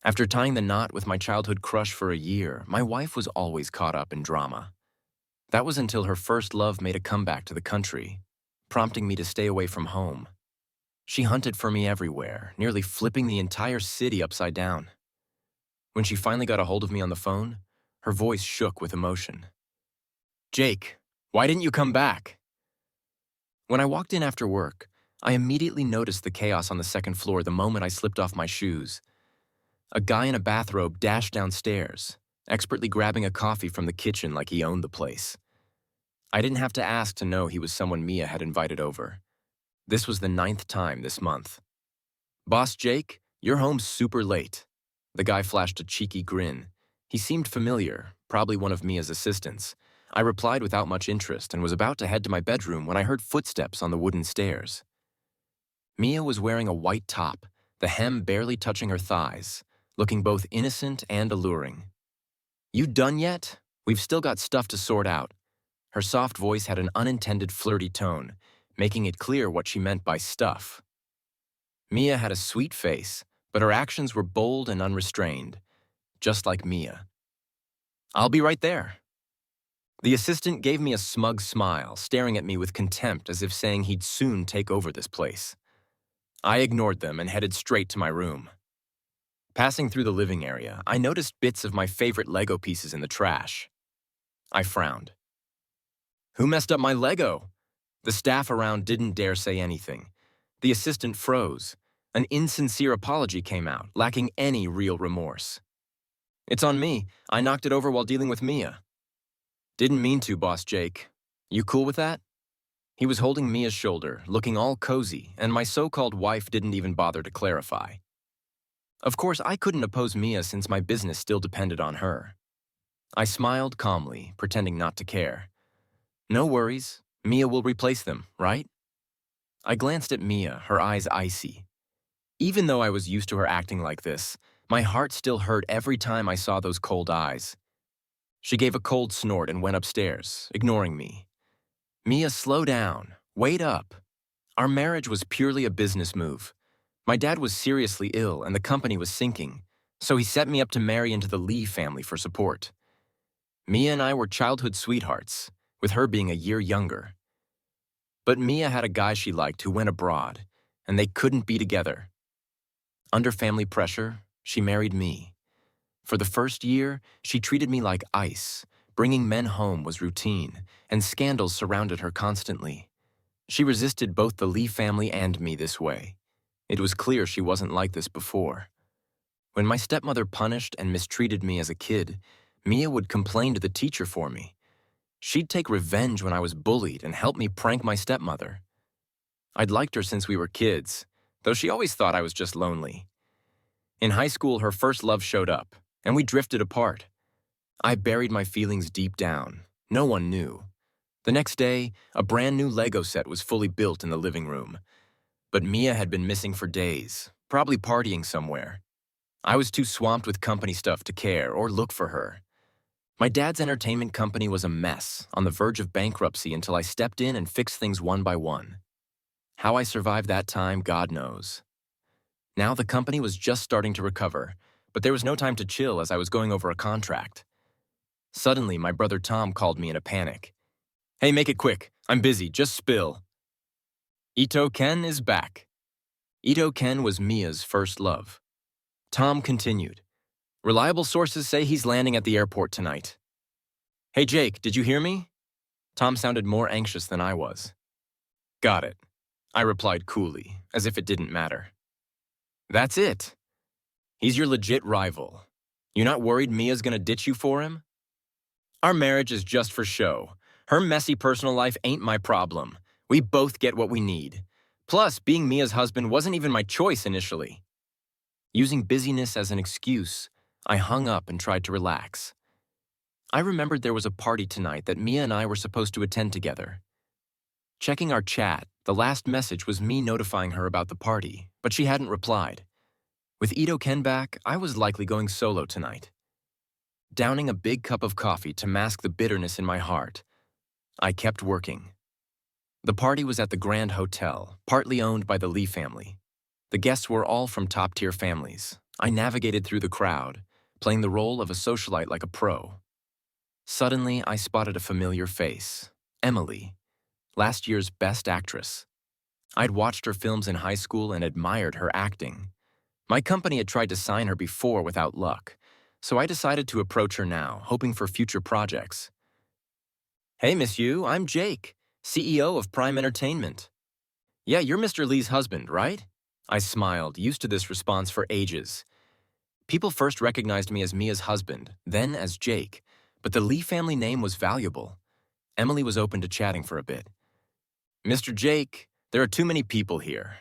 After tying the knot with my childhood crush for a year, my wife was always caught up in drama. That was until her first love made a comeback to the country, prompting me to stay away from home. She hunted for me everywhere, nearly flipping the entire city upside down. When she finally got a hold of me on the phone, her voice shook with emotion. "Jake, why didn't you come back?" When I walked in after work, I immediately noticed the chaos on the second floor the moment I slipped off my shoes. A guy in a bathrobe dashed downstairs, expertly grabbing a coffee from the kitchen like he owned the place. I didn't have to ask to know he was someone Mia had invited over. This was the 9th time this month. "Boss Jake, you're home super late." The guy flashed a cheeky grin. He seemed familiar, probably one of Mia's assistants. I replied without much interest and was about to head to my bedroom when I heard footsteps on the wooden stairs. Mia was wearing a white top, the hem barely touching her thighs, looking both innocent and alluring. "You done yet? We've still got stuff to sort out." Her soft voice had an unintended flirty tone, making it clear what she meant by stuff. Mia had a sweet face, but her actions were bold and unrestrained, just like Mia. "I'll be right there." The assistant gave me a smug smile, staring at me with contempt as if saying he'd soon take over this place. I ignored them and headed straight to my room. Passing through the living area, I noticed bits of my favorite Lego pieces in the trash. I frowned. "Who messed up my Lego?" The staff around didn't dare say anything. The assistant froze. An insincere apology came out, lacking any real remorse. "It's on me. I knocked it over while dealing with Mia." "Didn't mean to, Boss Jake. You cool with that?" He was holding Mia's shoulder, looking all cozy, and my so-called wife didn't even bother to clarify. Of course, I couldn't oppose Mia since my business still depended on her. I smiled calmly, pretending not to care. "No worries. Mia will replace them, right?" I glanced at Mia, her eyes icy. Even though I was used to her acting like this, my heart still hurt every time I saw those cold eyes. She gave a cold snort and went upstairs, ignoring me. "Mia, slow down. Wait up." Our marriage was purely a business move. My dad was seriously ill and the company was sinking, so he set me up to marry into the Lee family for support. Mia and I were childhood sweethearts, with her being a year younger. But Mia had a guy she liked who went abroad, and they couldn't be together. Under family pressure, she married me. For the first year, she treated me like ice. Bringing men home was routine, and scandals surrounded her constantly. She resisted both the Lee family and me this way. It was clear she wasn't like this before. When my stepmother punished and mistreated me as a kid, Mia would complain to the teacher for me. She'd take revenge when I was bullied and help me prank my stepmother. I'd liked her since we were kids, though she always thought I was just lonely. In high school, her first love showed up, and we drifted apart. I buried my feelings deep down. No one knew. The next day, a brand new Lego set was fully built in the living room. But Mia had been missing for days, probably partying somewhere. I was too swamped with company stuff to care or look for her. My dad's entertainment company was a mess, on the verge of bankruptcy until I stepped in and fixed things one by one. How I survived that time, God knows. Now the company was just starting to recover, but there was no time to chill as I was going over a contract. Suddenly, my brother Tom called me in a panic. "Hey, make it quick. I'm busy. Just spill." Ito Ken is back. Ito Ken was Mia's first love. Tom continued. "Reliable sources say he's landing at the airport tonight." "Hey, Jake, did you hear me?" Tom sounded more anxious than I was. "Got it," I replied coolly, as if it didn't matter. "That's it. He's your legit rival. You not worried Mia's gonna ditch you for him?" "Our marriage is just for show. Her messy personal life ain't my problem. We both get what we need. Plus, being Mia's husband wasn't even my choice initially." Using busyness as an excuse, I hung up and tried to relax. I remembered there was a party tonight that Mia and I were supposed to attend together. Checking our chat, the last message was me notifying her about the party, but she hadn't replied. With Ito Ken back, I was likely going solo tonight. Downing a big cup of coffee to mask the bitterness in my heart, I kept working. The party was at the Grand Hotel, partly owned by the Lee family. The guests were all from top-tier families. I navigated through the crowd, playing the role of a socialite like a pro. Suddenly, I spotted a familiar face, Emily, last year's Best Actress. I'd watched her films in high school and admired her acting. My company had tried to sign her before without luck, so I decided to approach her now, hoping for future projects. Hey, Miss Yu, I'm Jake, CEO of Prime Entertainment. Yeah, you're Mr. Lee's husband, right? I smiled, used to this response for ages. People first recognized me as Mia's husband, then as Jake, but the Lee family name was valuable. Emily was open to chatting for a bit. Mr. Jake, there are too many people here.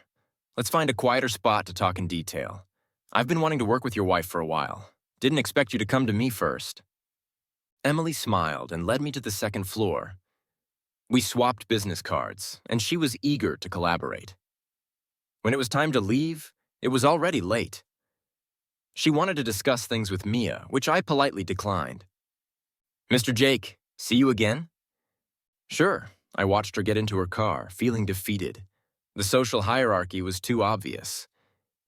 Let's find a quieter spot to talk in detail. I've been wanting to work with your wife for a while. Didn't expect you to come to me first. Emily smiled and led me to the second floor. We swapped business cards, and she was eager to collaborate. When it was time to leave, it was already late. She wanted to discuss things with Mia, which I politely declined. Mr. Jake, see you again? Sure. I watched her get into her car, feeling defeated. The social hierarchy was too obvious.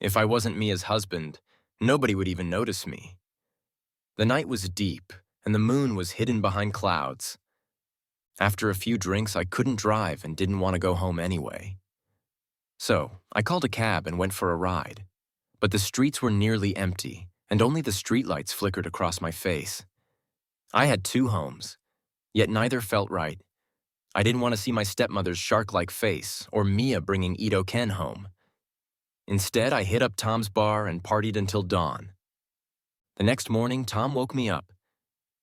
If I wasn't Mia's husband, nobody would even notice me. The night was deep, and the moon was hidden behind clouds. After a few drinks, I couldn't drive and didn't want to go home anyway. So, I called a cab and went for a ride. But the streets were nearly empty, and only the streetlights flickered across my face. I had two homes, yet neither felt right. I didn't want to see my stepmother's shark-like face or Mia bringing Ito Ken home. Instead, I hit up Tom's bar and partied until dawn. The next morning, Tom woke me up.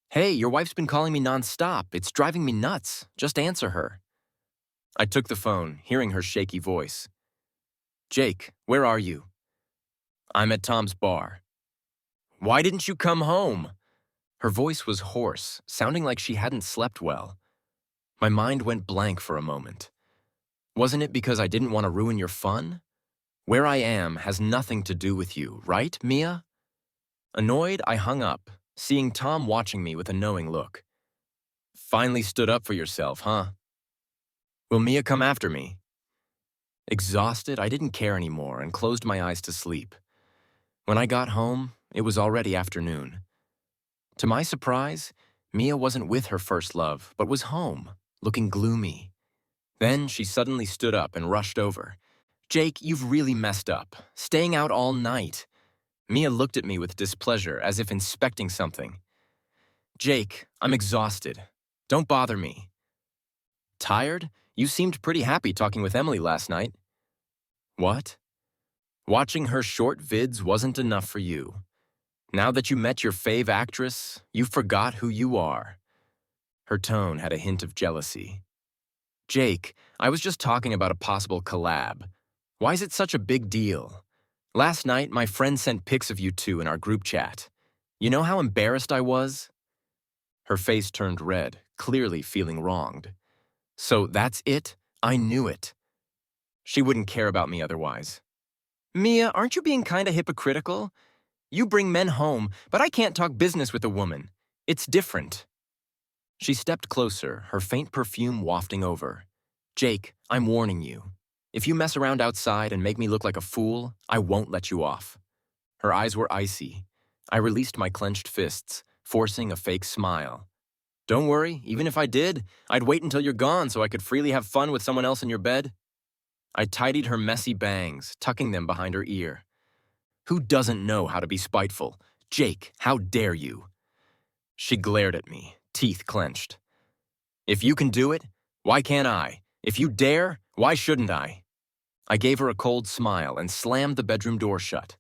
Hey, your wife's been calling me nonstop. It's driving me nuts. Just answer her. I took the phone, hearing her shaky voice. Jake, where are you? I'm at Tom's bar. Why didn't you come home? Her voice was hoarse, sounding like she hadn't slept well. My mind went blank for a moment. Wasn't it because I didn't want to ruin your fun? Where I am has nothing to do with you, right, Mia? Annoyed, I hung up, seeing Tom watching me with a knowing look. Finally stood up for yourself, huh? Will Mia come after me? Exhausted, I didn't care anymore and closed my eyes to sleep. When I got home, it was already afternoon. To my surprise, Mia wasn't with her first love, but was home, looking gloomy. Then she suddenly stood up and rushed over. Jake, you've really messed up. Staying out all night. Mia looked at me with displeasure, as if inspecting something. Jake, I'm exhausted. Don't bother me. Tired? You seemed pretty happy talking with Emily last night. What? Watching her short vids wasn't enough for you. Now that you met your fave actress, you forgot who you are. Her tone had a hint of jealousy. Jake, I was just talking about a possible collab. Why is it such a big deal? Last night, my friend sent pics of you two in our group chat. You know how embarrassed I was? Her face turned red, clearly feeling wronged. So that's it? I knew it. She wouldn't care about me otherwise. Mia, aren't you being kinda hypocritical? You bring men home, but I can't talk business with a woman. It's different. She stepped closer, her faint perfume wafting over. Jake, I'm warning you. If you mess around outside and make me look like a fool, I won't let you off. Her eyes were icy. I released my clenched fists, forcing a fake smile. Don't worry, even if I did, I'd wait until you're gone so I could freely have fun with someone else in your bed. I tidied her messy bangs, tucking them behind her ear. Who doesn't know how to be spiteful? Jake, how dare you? She glared at me, teeth clenched. If you can do it, why can't I? If you dare, why shouldn't I? I gave her a cold smile and slammed the bedroom door shut.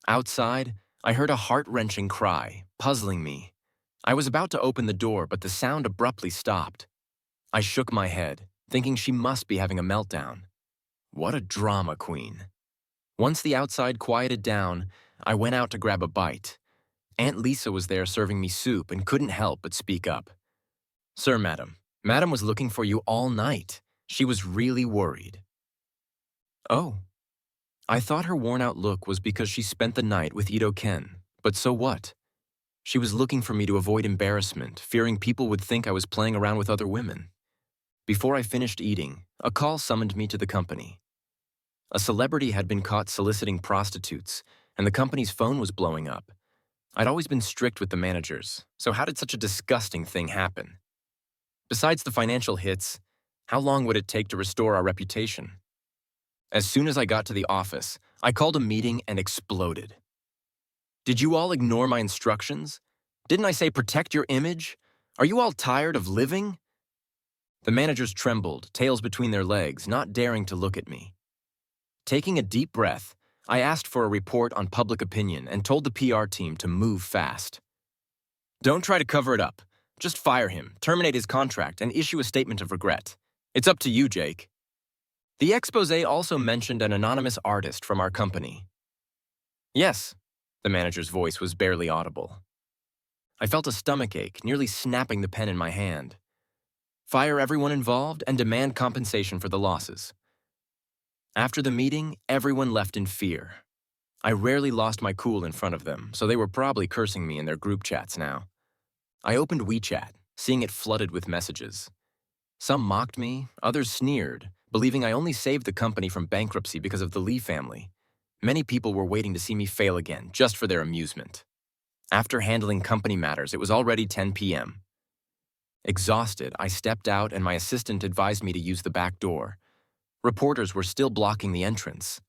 Outside, I heard a heart-wrenching cry, puzzling me. I was about to open the door, but the sound abruptly stopped. I shook my head, thinking she must be having a meltdown. What a drama queen. Once the outside quieted down, I went out to grab a bite. Aunt Lisa was there serving me soup and couldn't help but speak up. Sir, madam. Madam was looking for you all night. She was really worried. Oh. I thought her worn-out look was because she spent the night with Ito Ken, but so what? She was looking for me to avoid embarrassment, fearing people would think I was playing around with other women. Before I finished eating, a call summoned me to the company. A celebrity had been caught soliciting prostitutes, and the company's phone was blowing up. I'd always been strict with the managers, so how did such a disgusting thing happen? Besides the financial hits, how long would it take to restore our reputation? As soon as I got to the office, I called a meeting and exploded. Did you all ignore my instructions? Didn't I say protect your image? Are you all tired of living? The managers trembled, tails between their legs, not daring to look at me. Taking a deep breath, I asked for a report on public opinion and told the PR team to move fast. Don't try to cover it up. Just fire him, terminate his contract, and issue a statement of regret. It's up to you, Jake. The exposé also mentioned an anonymous artist from our company. Yes, the manager's voice was barely audible. I felt a stomachache, nearly snapping the pen in my hand. Fire everyone involved and demand compensation for the losses. After the meeting, everyone left in fear. I rarely lost my cool in front of them, so they were probably cursing me in their group chats now. I opened WeChat, seeing it flooded with messages. Some mocked me, others sneered, believing I only saved the company from bankruptcy because of the Lee family. Many people were waiting to see me fail again, just for their amusement. After handling company matters, it was already 10 p.m. Exhausted, I stepped out and my assistant advised me to use the back door. Reporters were still blocking the entrance.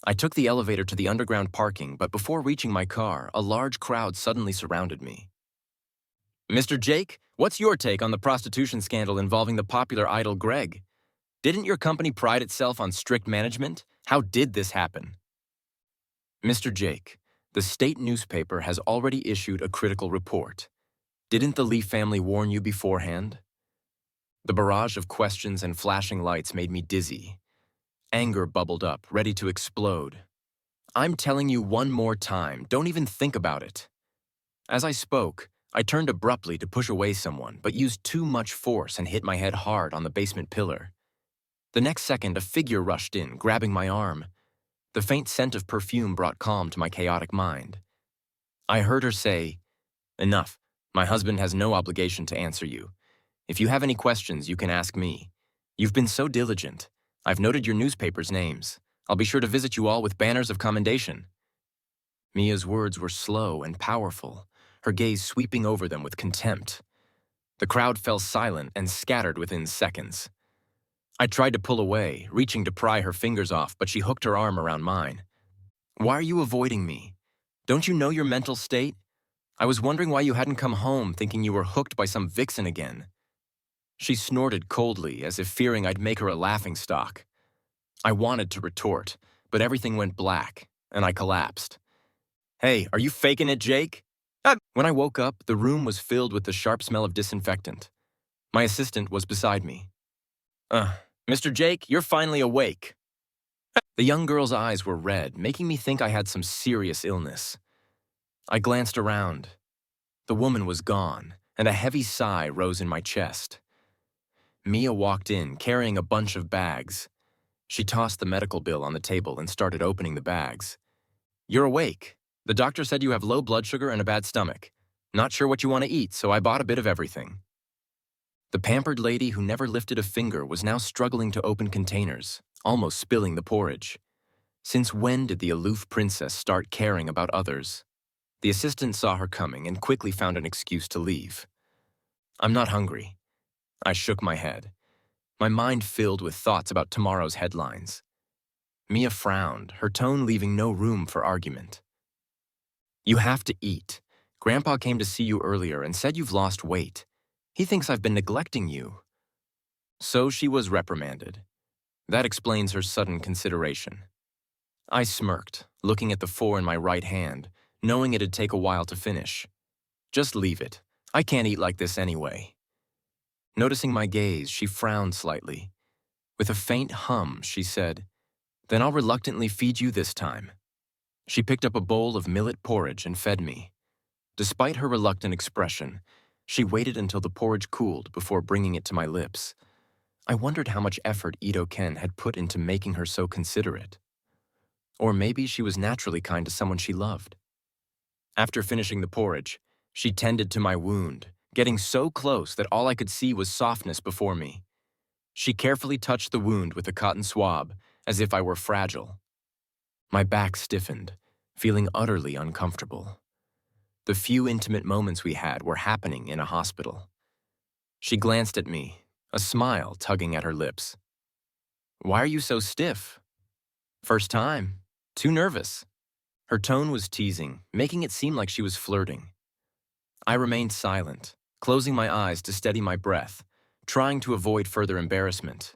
I took the elevator to the underground parking, but before reaching my car, a large crowd suddenly surrounded me. Mr. Jake, what's your take on the prostitution scandal involving the popular idol Greg? Didn't your company pride itself on strict management? How did this happen? Mr. Jake, the state newspaper has already issued a critical report. Didn't the Lee family warn you beforehand? The barrage of questions and flashing lights made me dizzy. Anger bubbled up, ready to explode. I'm telling you one more time, don't even think about it. As I spoke, I turned abruptly to push away someone, but used too much force and hit my head hard on the basement pillar. The next second, a figure rushed in, grabbing my arm. The faint scent of perfume brought calm to my chaotic mind. I heard her say, "Enough. My husband has no obligation to answer you. If you have any questions, you can ask me. You've been so diligent. I've noted your newspaper's names. I'll be sure to visit you all with banners of commendation." Mia's words were slow and powerful, her gaze sweeping over them with contempt. The crowd fell silent and scattered within seconds. I tried to pull away, reaching to pry her fingers off, but she hooked her arm around mine. "Why are you avoiding me? Don't you know your mental state? I was wondering why you hadn't come home, thinking you were hooked by some vixen again." She snorted coldly, as if fearing I'd make her a laughingstock. I wanted to retort, but everything went black, and I collapsed. "Hey, are you faking it, Jake?" When I woke up, the room was filled with the sharp smell of disinfectant. My assistant was beside me. Mr. Jake, you're finally awake." The young girl's eyes were red, making me think I had some serious illness. I glanced around. The woman was gone, and a heavy sigh rose in my chest. Mia walked in, carrying a bunch of bags. She tossed the medical bill on the table and started opening the bags. "You're awake. The doctor said you have low blood sugar and a bad stomach. Not sure what you want to eat, so I bought a bit of everything." The pampered lady who never lifted a finger was now struggling to open containers, almost spilling the porridge. Since when did the aloof princess start caring about others? The assistant saw her coming and quickly found an excuse to leave. "I'm not hungry." I shook my head, my mind filled with thoughts about tomorrow's headlines. Mia frowned, her tone leaving no room for argument. "You have to eat. Grandpa came to see you earlier and said you've lost weight. He thinks I've been neglecting you." So she was reprimanded. That explains her sudden consideration. I smirked, looking at the 4 in my right hand, knowing it'd take a while to finish. "Just leave it. I can't eat like this anyway." Noticing my gaze, she frowned slightly. With a faint hum, she said, "Then I'll reluctantly feed you this time." She picked up a bowl of millet porridge and fed me. Despite her reluctant expression, she waited until the porridge cooled before bringing it to my lips. I wondered how much effort Ito Ken had put into making her so considerate. Or maybe she was naturally kind to someone she loved. After finishing the porridge, she tended to my wound, getting so close that all I could see was softness before me. She carefully touched the wound with a cotton swab, as if I were fragile. My back stiffened, feeling utterly uncomfortable. The few intimate moments we had were happening in a hospital. She glanced at me, a smile tugging at her lips. "Why are you so stiff?" "First time. Too nervous." Her tone was teasing, making it seem like she was flirting. I remained silent, closing my eyes to steady my breath, trying to avoid further embarrassment.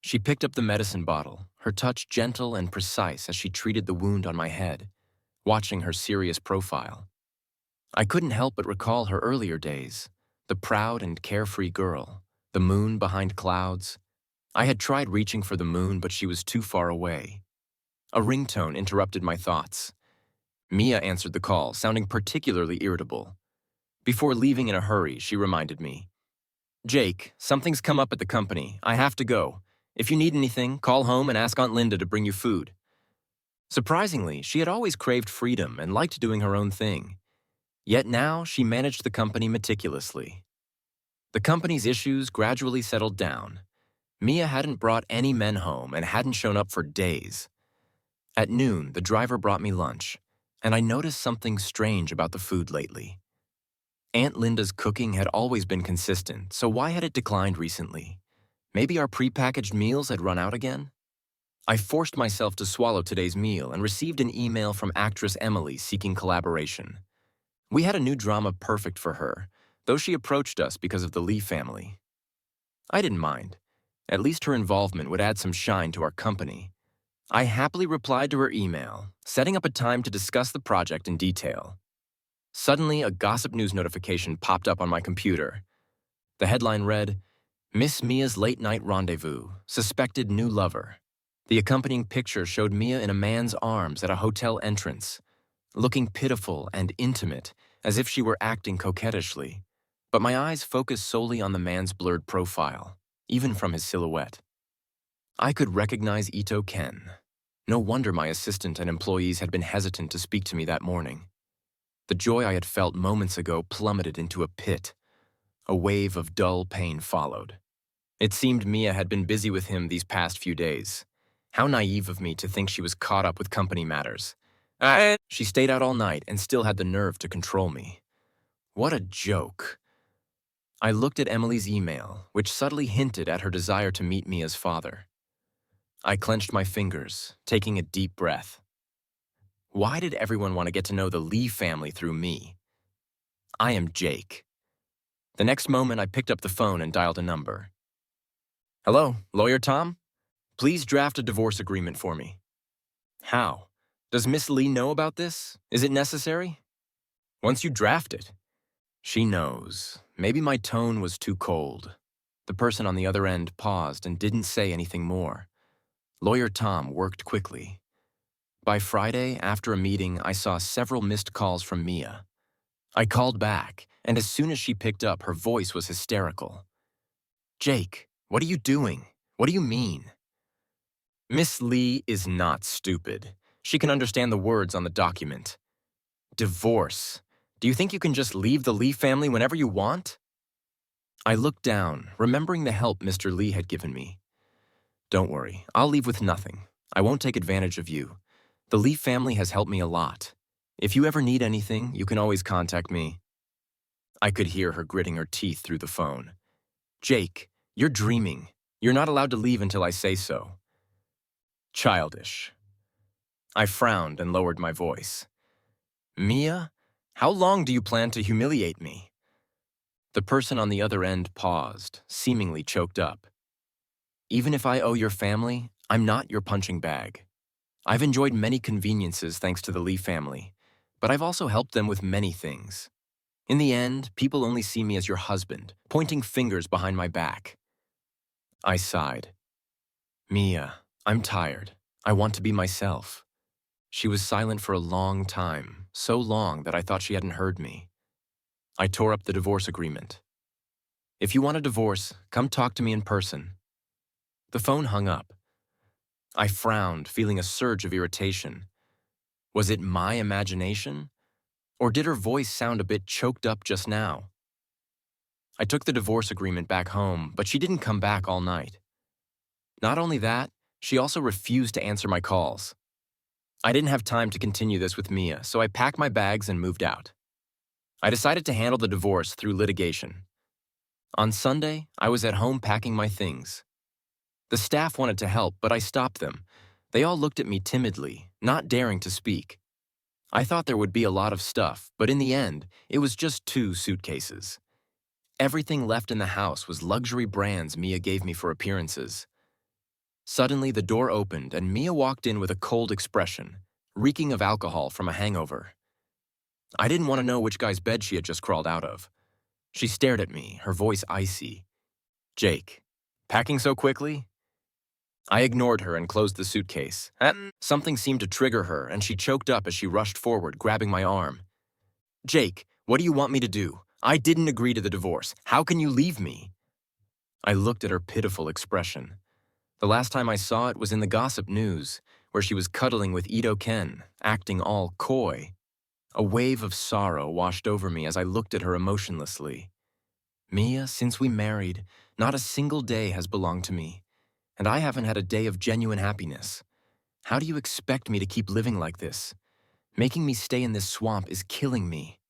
She picked up the medicine bottle, her touch gentle and precise as she treated the wound on my head, watching her serious profile. I couldn't help but recall her earlier days, the proud and carefree girl, the moon behind clouds. I had tried reaching for the moon, but she was too far away. A ringtone interrupted my thoughts. Mia answered the call, sounding particularly irritable. Before leaving in a hurry, she reminded me, "Jake, something's come up at the company. I have to go. If you need anything, call home and ask Aunt Linda to bring you food." Surprisingly, she had always craved freedom and liked doing her own thing. Yet now she managed the company meticulously. The company's issues gradually settled down. Mia hadn't brought any men home and hadn't shown up for days. At noon, the driver brought me lunch, and I noticed something strange about the food lately. Aunt Linda's cooking had always been consistent, so why had it declined recently? Maybe our prepackaged meals had run out again? I forced myself to swallow today's meal and received an email from actress Emily seeking collaboration. We had a new drama perfect for her, though she approached us because of the Lee family. I didn't mind. At least her involvement would add some shine to our company. I happily replied to her email, setting up a time to discuss the project in detail. Suddenly, a gossip news notification popped up on my computer. The headline read, "Miss Mia's Late Night Rendezvous, Suspected New Lover." The accompanying picture showed Mia in a man's arms at a hotel entrance, looking pitiful and intimate, as if she were acting coquettishly. But my eyes focused solely on the man's blurred profile, even from his silhouette. I could recognize Ito Ken. No wonder my assistant and employees had been hesitant to speak to me that morning. The joy I had felt moments ago plummeted into a pit. A wave of dull pain followed. It seemed Mia had been busy with him these past few days. How naive of me to think she was caught up with company matters. She stayed out all night and still had the nerve to control me. What a joke. I looked at Emily's email, which subtly hinted at her desire to meet Mia's father. I clenched my fingers, taking a deep breath. Why did everyone want to get to know the Lee family through me? I am Jake. The next moment, I picked up the phone and dialed a number. "Hello, Lawyer Tom? Please draft a divorce agreement for me." "How? Does Miss Lee know about this? Is it necessary?" "Once you draft it." She knows. Maybe my tone was too cold. The person on the other end paused and didn't say anything more. Lawyer Tom worked quickly. By Friday, after a meeting, I saw several missed calls from Mia. I called back, and as soon as she picked up, her voice was hysterical. "Jake, what are you doing? What do you mean?" "Miss Lee is not stupid. She can understand the words on the document. Divorce. Do you think you can just leave the Lee family whenever you want?" I looked down, remembering the help Mr. Lee had given me. "Don't worry, I'll leave with nothing. I won't take advantage of you. The Lee family has helped me a lot. If you ever need anything, you can always contact me." I could hear her gritting her teeth through the phone. "Jake, you're dreaming. You're not allowed to leave until I say so." Childish. I frowned and lowered my voice. "Mia, how long do you plan to humiliate me?" The person on the other end paused, seemingly choked up. "Even if I owe your family, I'm not your punching bag. I've enjoyed many conveniences thanks to the Lee family, but I've also helped them with many things. In the end, people only see me as your husband, pointing fingers behind my back." I sighed. "Mia, I'm tired. I want to be myself." She was silent for a long time, so long that I thought she hadn't heard me. I tore up the divorce agreement. "If you want a divorce, come talk to me in person." The phone hung up. I frowned, feeling a surge of irritation. Was it my imagination? Or did her voice sound a bit choked up just now? I took the divorce agreement back home, but she didn't come back all night. Not only that, she also refused to answer my calls. I didn't have time to continue this with Mia, so I packed my bags and moved out. I decided to handle the divorce through litigation. On Sunday, I was at home packing my things. The staff wanted to help, but I stopped them. They all looked at me timidly, not daring to speak. I thought there would be a lot of stuff, but in the end, it was just 2 suitcases. Everything left in the house was luxury brands Mia gave me for appearances. Suddenly, the door opened and Mia walked in with a cold expression, reeking of alcohol from a hangover. I didn't want to know which guy's bed she had just crawled out of. She stared at me, her voice icy. "Jake, packing so quickly?" I ignored her and closed the suitcase. Something seemed to trigger her, and she choked up as she rushed forward, grabbing my arm. "Jake, what do you want me to do? I didn't agree to the divorce. How can you leave me?" I looked at her pitiful expression. The last time I saw it was in the gossip news, where she was cuddling with Ito Ken, acting all coy. A wave of sorrow washed over me as I looked at her emotionlessly. "Mia, since we married, not a single day has belonged to me, and I haven't had a day of genuine happiness. How do you expect me to keep living like this? Making me stay in this swamp is killing me."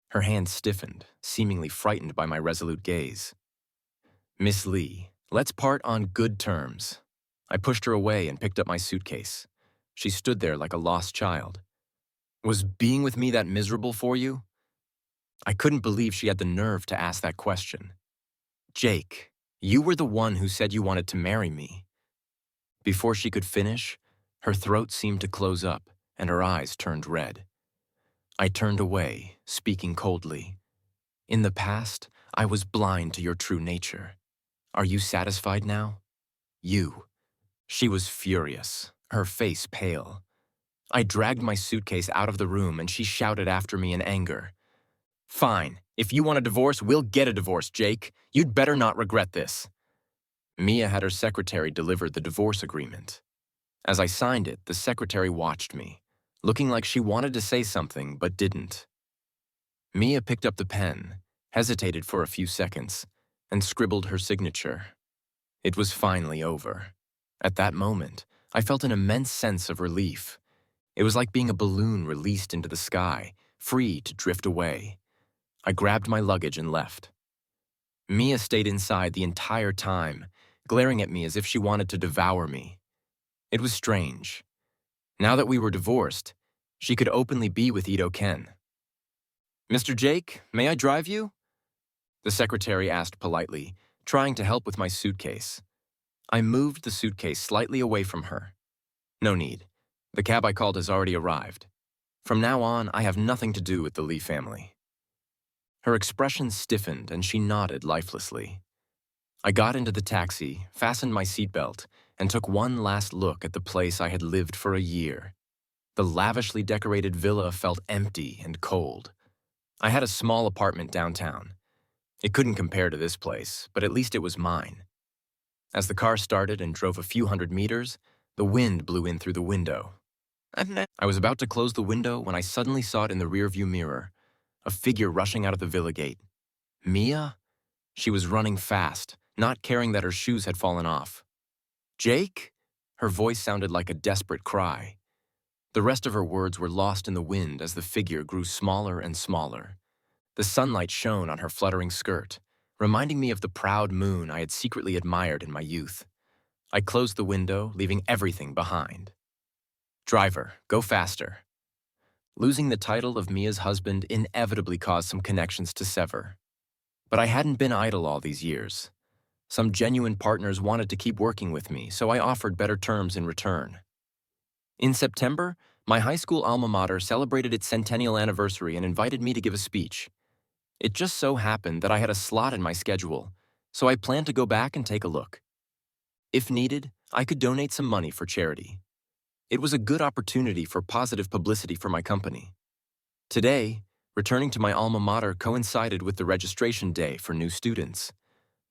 Her hand stiffened, seemingly frightened by my resolute gaze. "Miss Lee, let's part on good terms." I pushed her away and picked up my suitcase. She stood there like a lost child. "Was being with me that miserable for you?" I couldn't believe she had the nerve to ask that question. "Jake, you were the one who said you wanted to marry me." Before she could finish, her throat seemed to close up and her eyes turned red. I turned away, speaking coldly. "In the past, I was blind to your true nature. Are you satisfied now?" "You." She was furious, her face pale. I dragged my suitcase out of the room and she shouted after me in anger. "Fine. If you want a divorce, we'll get a divorce, Jake. You'd better not regret this." Mia had her secretary deliver the divorce agreement. As I signed it, the secretary watched me, looking like she wanted to say something but didn't. Mia picked up the pen, hesitated for a few seconds, and scribbled her signature. It was finally over. At that moment, I felt an immense sense of relief. It was like being a balloon released into the sky, free to drift away. I grabbed my luggage and left. Mia stayed inside the entire time, glaring at me as if she wanted to devour me. It was strange. Now that we were divorced, she could openly be with Ito Ken. "Mr. Jake, may I drive you?" The secretary asked politely, trying to help with my suitcase. I moved the suitcase slightly away from her. "No need. The cab I called has already arrived. From now on, I have nothing to do with the Lee family." Her expression stiffened and she nodded lifelessly. I got into the taxi, fastened my seatbelt, and took one last look at the place I had lived for a year. The lavishly decorated villa felt empty and cold. I had a small apartment downtown. It couldn't compare to this place, but at least it was mine. As the car started and drove a few hundred meters, the wind blew in through the window. I was about to close the window when I suddenly saw it in the rearview mirror, a figure rushing out of the villa gate. Mia? She was running fast, not caring that her shoes had fallen off. "Jake?" Her voice sounded like a desperate cry. The rest of her words were lost in the wind as the figure grew smaller and smaller. The sunlight shone on her fluttering skirt, reminding me of the proud moon I had secretly admired in my youth. I closed the window, leaving everything behind. "Driver, go faster." Losing the title of Mia's husband inevitably caused some connections to sever. But I hadn't been idle all these years. Some genuine partners wanted to keep working with me, so I offered better terms in return. In September, my high school alma mater celebrated its centennial anniversary and invited me to give a speech. It just so happened that I had a slot in my schedule, so I planned to go back and take a look. If needed, I could donate some money for charity. It was a good opportunity for positive publicity for my company. Today, returning to my alma mater coincided with the registration day for new students.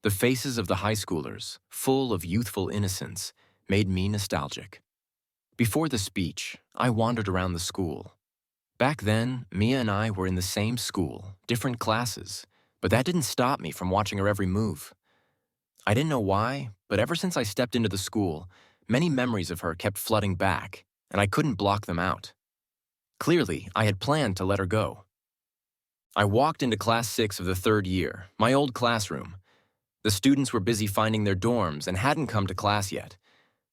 The faces of the high schoolers, full of youthful innocence, made me nostalgic. Before the speech, I wandered around the school. Back then, Mia and I were in the same school, different classes, but that didn't stop me from watching her every move. I didn't know why, but ever since I stepped into the school, many memories of her kept flooding back. and I couldn't block them out. Clearly, I had planned to let her go. I walked into class 6 of the third year, my old classroom. The students were busy finding their dorms and hadn't come to class yet.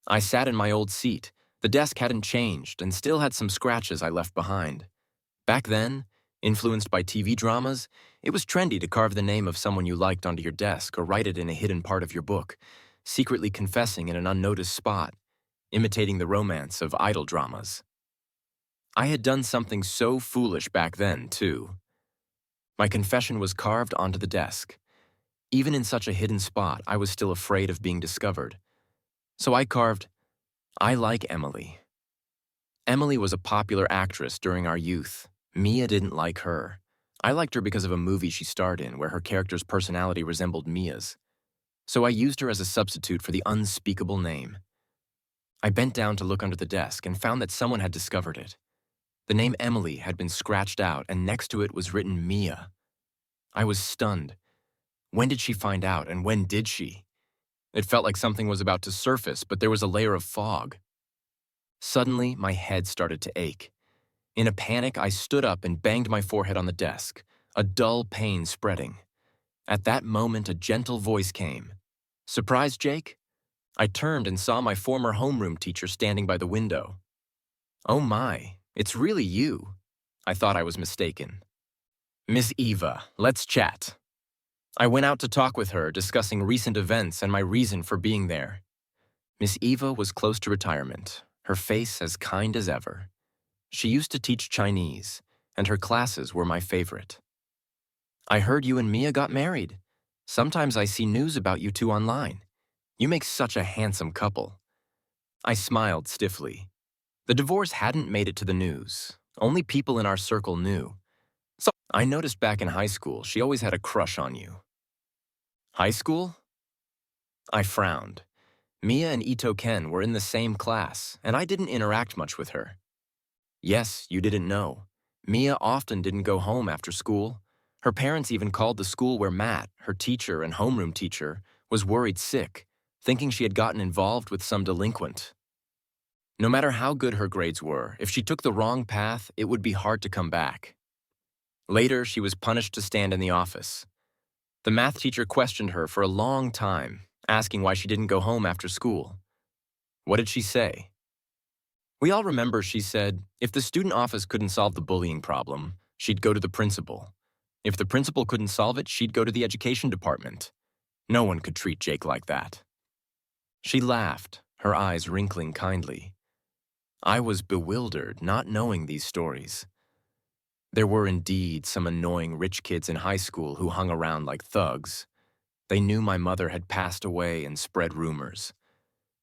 I sat in my old seat. The desk hadn't changed and still had some scratches I left behind. Back then, influenced by TV dramas, it was trendy to carve the name of someone you liked onto your desk or write it in a hidden part of your book, secretly confessing in an unnoticed spot, imitating the romance of idol dramas. I had done something so foolish back then, too. My confession was carved onto the desk. Even in such a hidden spot, I was still afraid of being discovered. So I carved, "I like Emily." Emily was a popular actress during our youth. Mia didn't like her. I liked her because of a movie she starred in where her character's personality resembled Mia's. So I used her as a substitute for the unspeakable name. I bent down to look under the desk and found that someone had discovered it. The name Emily had been scratched out and next to it was written Mia. I was stunned. When did she find out, and when did she? It felt like something was about to surface, but there was a layer of fog. Suddenly, my head started to ache. In a panic, I stood up and banged my forehead on the desk, a dull pain spreading. At that moment, a gentle voice came. "Surprised, Jake?" I turned and saw my former homeroom teacher standing by the window. "Oh my, it's really you." I thought I was mistaken. "Miss Eva, let's chat." I went out to talk with her, discussing recent events and my reason for being there. Miss Eva was close to retirement, her face as kind as ever. She used to teach Chinese, and her classes were my favorite. "I heard you and Mia got married. Sometimes I see news about you two online. You make such a handsome couple." I smiled stiffly. The divorce hadn't made it to the news. Only people in our circle knew. So I noticed back in high school she always had a crush on you. High school? I frowned. Mia and Ito Ken were in the same class, and I didn't interact much with her. Yes, you didn't know. Mia often didn't go home after school. Her parents even called the school where Matt, her teacher and homeroom teacher, was worried sick, thinking she had gotten involved with some delinquent. No matter how good her grades were, if she took the wrong path, it would be hard to come back. Later, she was punished to stand in the office. The math teacher questioned her for a long time, asking why she didn't go home after school. What did she say? We all remember she said, if the student office couldn't solve the bullying problem, she'd go to the principal. If the principal couldn't solve it, she'd go to the education department. No one could treat Jake like that. She laughed, her eyes wrinkling kindly. I was bewildered, not knowing these stories. There were indeed some annoying rich kids in high school who hung around like thugs. They knew my mother had passed away and spread rumors.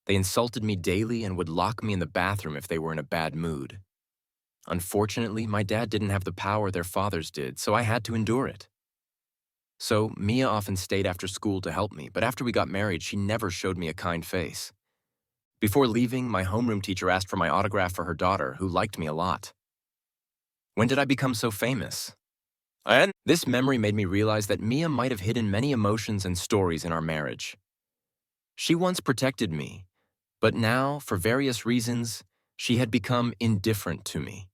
They insulted me daily and would lock me in the bathroom if they were in a bad mood. Unfortunately, my dad didn't have the power their fathers did, so I had to endure it. So, Mia often stayed after school to help me, but after we got married, she never showed me a kind face. Before leaving, my homeroom teacher asked for my autograph for her daughter, who liked me a lot. When did I become so famous? And this memory made me realize that Mia might have hidden many emotions and stories in our marriage. She once protected me, but now, for various reasons, she had become indifferent to me.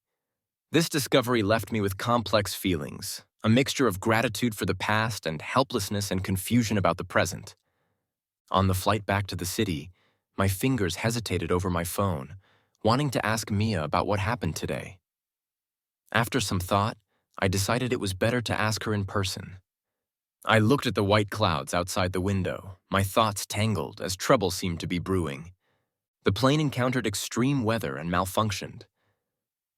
This discovery left me with complex feelings, a mixture of gratitude for the past and helplessness and confusion about the present. On the flight back to the city, my fingers hesitated over my phone, wanting to ask Mia about what happened today. After some thought, I decided it was better to ask her in person. I looked at the white clouds outside the window, my thoughts tangled as trouble seemed to be brewing. The plane encountered extreme weather and malfunctioned.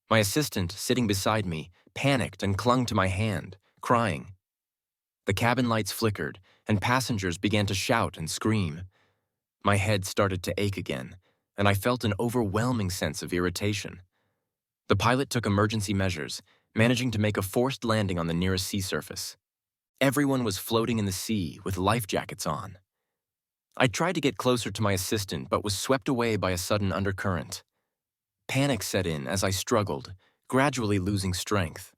My assistant, sitting beside me, panicked and clung to my hand, crying. The cabin lights flickered, and passengers began to shout and scream. My head started to ache again, and I felt an overwhelming sense of irritation. The pilot took emergency measures, managing to make a forced landing on the nearest sea surface. Everyone was floating in the sea with life jackets on. I tried to get closer to my assistant, but was swept away by a sudden undercurrent. Panic set in as I struggled, gradually losing strength.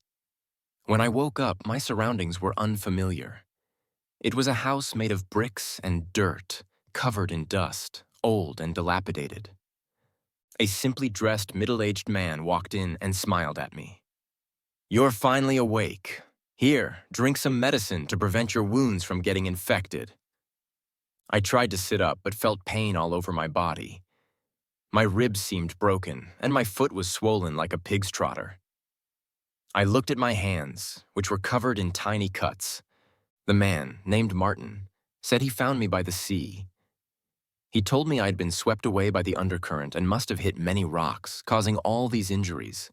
When I woke up, my surroundings were unfamiliar. It was a house made of bricks and dirt, covered in dust, old and dilapidated. A simply dressed middle-aged man walked in and smiled at me. "You're finally awake. Here, drink some medicine to prevent your wounds from getting infected." I tried to sit up but felt pain all over my body. My ribs seemed broken, and my foot was swollen like a pig's trotter. I looked at my hands, which were covered in tiny cuts. The man, named Martin, said he found me by the sea. He told me I'd been swept away by the undercurrent and must have hit many rocks, causing all these injuries.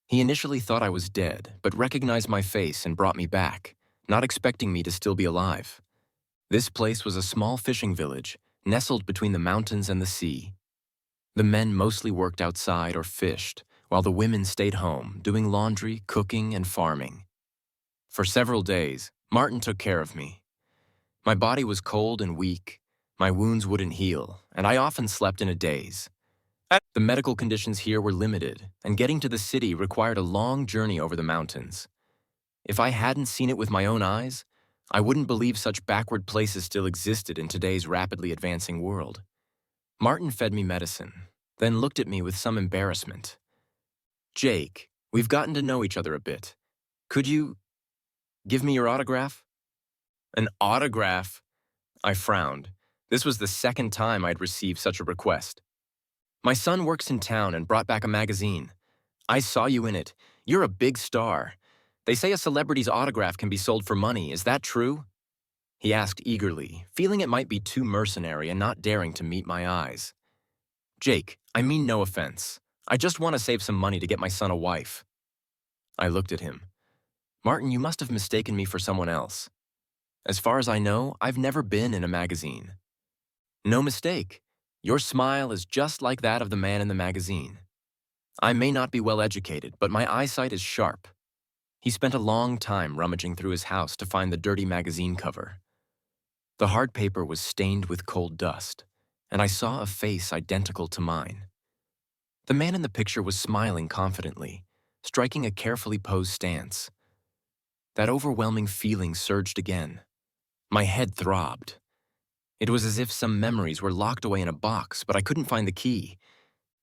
He initially thought I was dead, but recognized my face and brought me back, not expecting me to still be alive. This place was a small fishing village, nestled between the mountains and the sea. The men mostly worked outside or fished, while the women stayed home, doing laundry, cooking, and farming. For several days, Martin took care of me. My body was cold and weak, my wounds wouldn't heal, and I often slept in a daze. The medical conditions here were limited, and getting to the city required a long journey over the mountains. If I hadn't seen it with my own eyes, I wouldn't believe such backward places still existed in today's rapidly advancing world. Martin fed me medicine, then looked at me with some embarrassment. "Jake, we've gotten to know each other a bit. Could you give me your autograph?" An autograph? I frowned. This was the second time I'd received such a request. "My son works in town and brought back a magazine. I saw you in it. You're a big star. They say a celebrity's autograph can be sold for money. Is that true?" He asked eagerly, feeling it might be too mercenary and not daring to meet my eyes. "Jake, I mean no offense. I just want to save some money to get my son a wife." I looked at him. "Martin, you must have mistaken me for someone else. As far as I know, I've never been in a magazine." "No mistake. Your smile is just like that of the man in the magazine. I may not be well educated, but my eyesight is sharp." He spent a long time rummaging through his house to find the dirty magazine cover. The hard paper was stained with cold dust, and I saw a face identical to mine. The man in the picture was smiling confidently, striking a carefully posed stance. That overwhelming feeling surged again. My head throbbed. It was as if some memories were locked away in a box, but I couldn't find the key.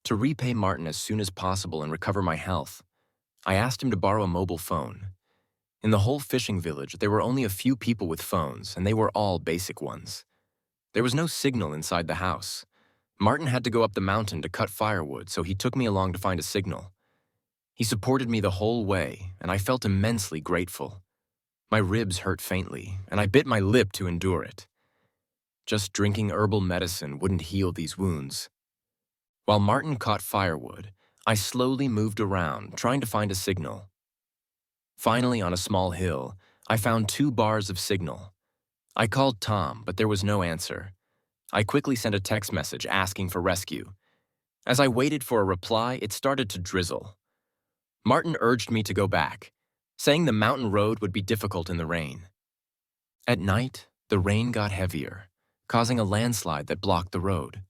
To repay Martin as soon as possible and recover my health, I asked him to borrow a mobile phone. In the whole fishing village, there were only a few people with phones, and they were all basic ones. There was no signal inside the house. Martin had to go up the mountain to cut firewood, so he took me along to find a signal. He supported me the whole way, and I felt immensely grateful. My ribs hurt faintly, and I bit my lip to endure it. Just drinking herbal medicine wouldn't heal these wounds. While Martin caught firewood, I slowly moved around, trying to find a signal. Finally, on a small hill, I found 2 bars of signal. I called Tom, but there was no answer. I quickly sent a text message asking for rescue. As I waited for a reply, it started to drizzle. Martin urged me to go back, saying the mountain road would be difficult in the rain. At night, the rain got heavier, causing a landslide that blocked the road.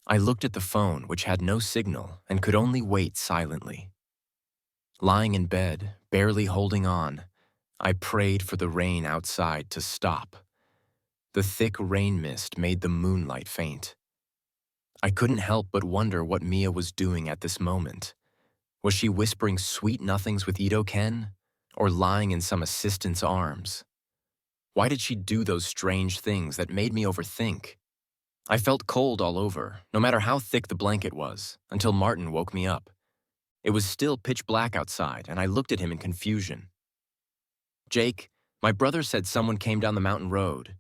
I looked at the phone, which had no signal, and could only wait silently. Lying in bed, barely holding on, I prayed for the rain outside to stop. The thick rain mist made the moonlight faint. I couldn't help but wonder what Mia was doing at this moment. Was she whispering sweet nothings with Ito Ken, or lying in some assistant's arms? Why did she do those strange things that made me overthink? I felt cold all over, no matter how thick the blanket was, until Martin woke me up. It was still pitch black outside, and I looked at him in confusion. "Jake, my brother said someone came down the mountain road.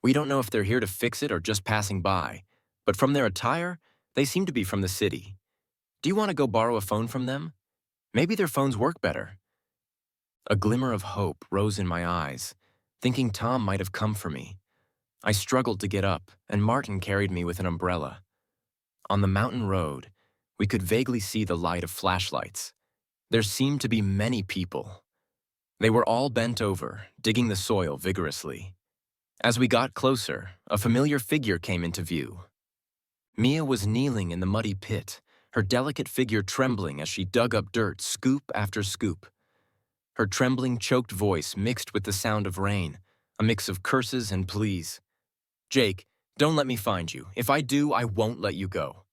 We don't know if they're here to fix it or just passing by, but from their attire, they seem to be from the city. Do you want to go borrow a phone from them? Maybe their phones work better." A glimmer of hope rose in my eyes, thinking Tom might have come for me. I struggled to get up, and Martin carried me with an umbrella. On the mountain road, we could vaguely see the light of flashlights. There seemed to be many people. They were all bent over, digging the soil vigorously. As we got closer, a familiar figure came into view. Mia was kneeling in the muddy pit, her delicate figure trembling as she dug up dirt scoop after scoop. Her trembling, choked voice mixed with the sound of rain, a mix of curses and pleas. "Jake, don't let me find you. If I do, I won't let you go."